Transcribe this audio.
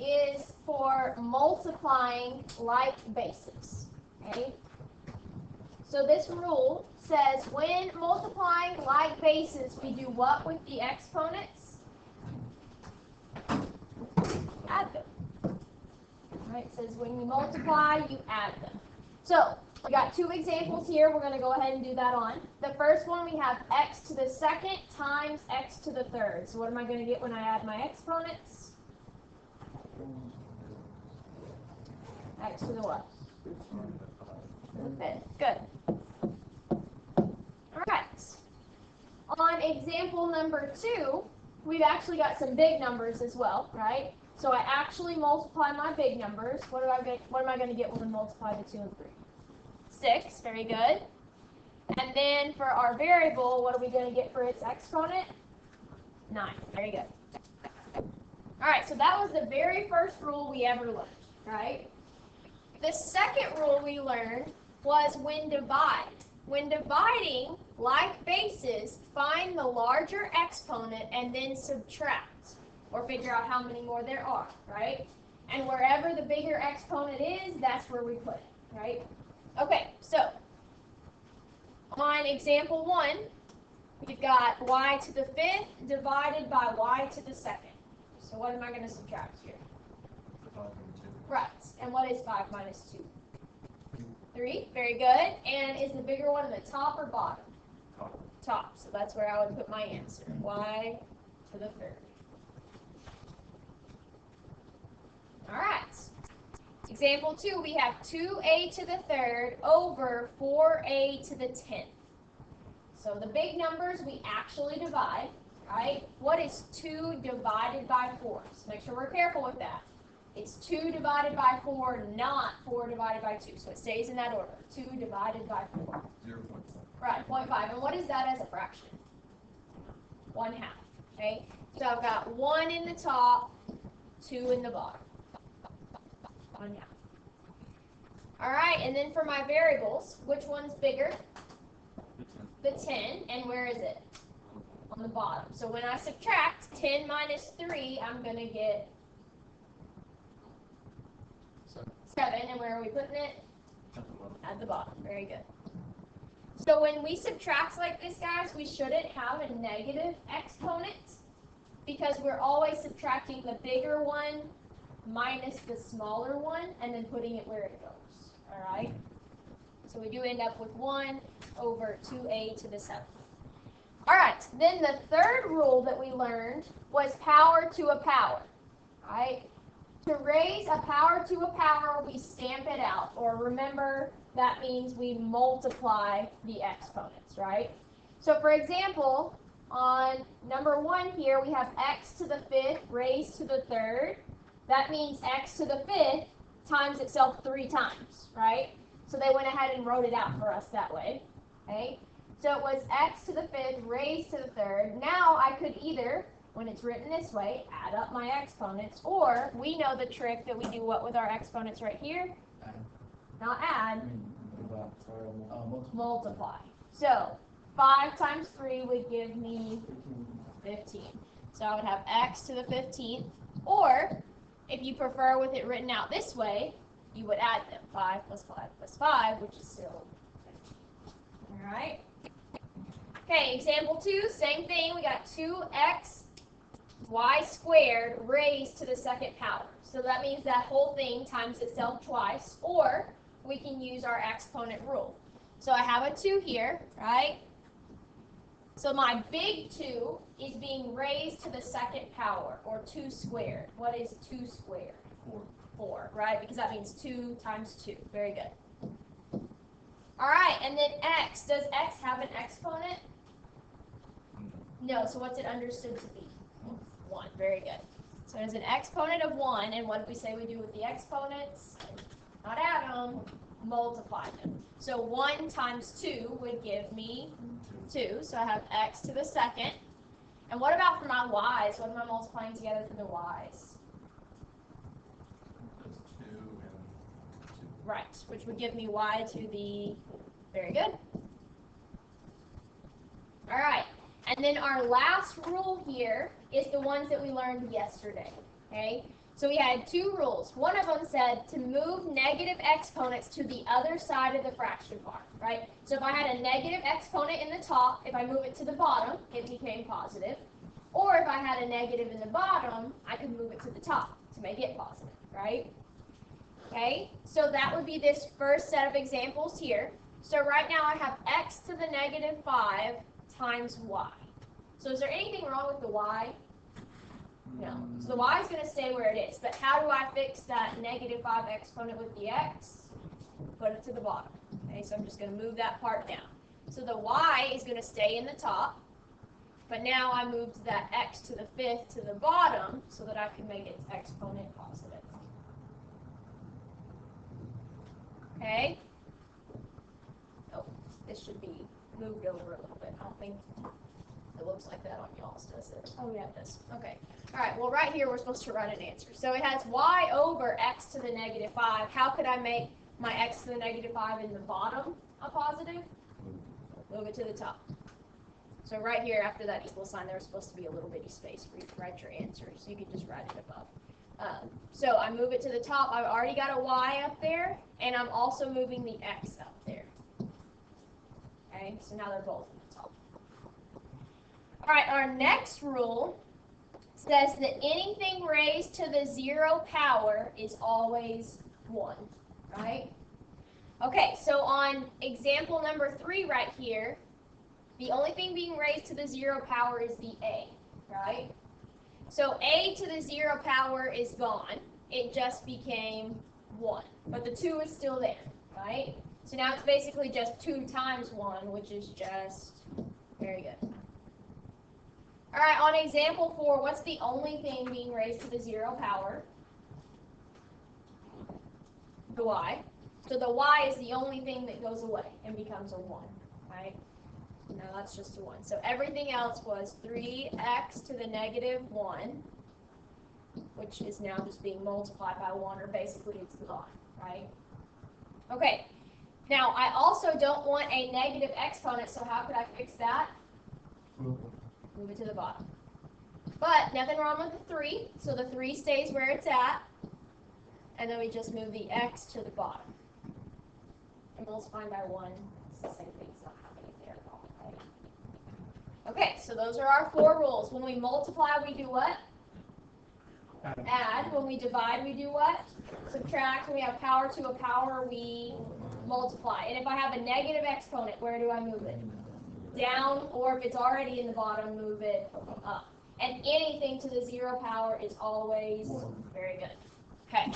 is for multiplying like bases. Okay? So this rule says when multiplying like bases, we do what with the exponents? Add them. Right? It says when you multiply, you add them. So we got two examples here. We're going to go ahead and do that on. The first one, we have x to the second times x to the third. So what am I going to get when I add my exponents? X to the what? To the fifth. Good. All right. On example number 2, we've actually got some big numbers as well, right? So I actually multiply my big numbers. What am I going to get when we multiply the 2 and 3? 6. Very good. And then for our variable, what are we going to get for its exponent? 9. Very good. All right, so that was the very first rule we ever learned, right? The second rule we learned was when divide. When dividing like bases, find the larger exponent and then subtract, or figure out how many more there are, right? And wherever the bigger exponent is, that's where we put it, right? Okay, so on example 1, we've got y to the 5th divided by y to the 2nd. So what am I going to subtract here? 5 and 2. Right, and what is 5 minus 2? 3, very good. And is the bigger one in the top or bottom? Top. Top, so that's where I would put my answer, y to the 3rd. All right. Example 2, we have 2a to the 3rd over 4a to the 10th. So the big numbers we actually divide, right? What is 2 divided by 4? So make sure we're careful with that. It's 2 divided by 4, not 4 divided by 2. So it stays in that order. 2 divided by 4. 0.5. Right, 0.5. And what is that as a fraction? 1/2. Okay? So I've got 1 in the top, 2 in the bottom. 1/2. All right, and then for my variables, which one's bigger? The 10. And where is it? On the bottom. So when I subtract 10 minus 3, I'm going to get 7. And where are we putting it? At the bottom. Very good. So when we subtract like this, guys, we shouldn't have a negative exponent because we're always subtracting the bigger one minus the smaller one and then putting it where it goes. All right? So we do end up with 1 over 2a to the 7th. All right, then the third rule that we learned was power to a power, right? To raise a power to a power, we stamp it out, or remember, that means we multiply the exponents, right? So for example, on number 1 here, we have x to the 5th raised to the 3rd. That means x to the 5th times itself 3 times, right? So they went ahead and wrote it out for us that way, okay? So it was x to the 5th raised to the 3rd. Now I could either, when it's written this way, add up my exponents, or we know the trick that we do what with our exponents right here? Not add, multiply. So 5 times 3 would give me 15. So I would have x to the 15th, or if you prefer with it written out this way, you would add them. 5 plus 5 plus 5, which is still 15. All right? Okay, example 2, same thing. We got 2x y squared raised to the 2nd power. So that means that whole thing times itself twice, or we can use our exponent rule. So I have a 2 here, right? So my big 2 is being raised to the 2nd power, or 2 squared. What is 2 squared? 4, right? Because that means 2 times 2. Very good. All right, and then x. Does x have an exponent? No, so what's it understood to be? 1. Very good. So there's an exponent of 1, and what did we say we do with the exponents? Not add them, multiply them. So 1 times 2 would give me 2. So I have x to the 2nd. And what about for my y's? What am I multiplying together for the y's? 2 and 2. Right, which would give me y to the, very good. All right, and then our last rule here is the ones that we learned yesterday. Okay, so we had two rules. One of them said to move negative exponents to the other side of the fraction part, right? So if I had a negative exponent in the top, if I move it to the bottom, it became positive. Or if I had a negative in the bottom, I could move it to the top to make it positive, right? Okay, so that would be this first set of examples here. So right now I have x to the negative 5 times y. So is there anything wrong with the y? No. So the y is going to stay where it is. But how do I fix that negative 5 exponent with the x? Put it to the bottom. Okay, so I'm just going to move that part down. So the y is going to stay in the top. But now I moved that x to the 5th to the bottom so that I can make its exponent positive. Okay? Oh, this should be moved over a little bit. I don't think it looks like that on y'all's, does it? Oh, yeah, it does. Okay. All right, well, right here, we're supposed to write an answer. So it has y over x to the negative 5. How could I make my x to the negative 5 in the bottom a positive? Move it to the top. So right here, after that equal sign, there was supposed to be a little bitty space for you to write your answer. So you could just write it above. So I move it to the top. I've already got a y up there, and I'm also moving the x up there. Okay, so now they're both in the top. All right, our next rule says that anything raised to the 0 power is always 1, right? Okay, so on example number 3 right here, the only thing being raised to the 0 power is the a, right? So a to the 0 power is gone. It just became 1, but the 2 is still there, right? So now it's basically just 2 times 1, which is just, very good. All right, on example 4, what's the only thing being raised to the 0 power? The y. So the y is the only thing that goes away and becomes a 1, right? No, that's just a 1. So everything else was 3x to the negative 1, which is now just being multiplied by 1, or basically it's gone, right? Okay, now I also don't want a negative exponent, so how could I fix that? Move it to the bottom. But nothing wrong with the 3, so the 3 stays where it's at, and then we just move the x to the bottom. And multiplying by 1, it's the same thing, it's not happening there at all, right? Okay, so those are our 4 rules. When we multiply, we do what? Add. When we divide, we do what? Subtract. When we have power to a power, we multiply. And if I have a negative exponent, where do I move it? Down, or if it's already in the bottom, move it up. And anything to the 0 power is always very good. Okay.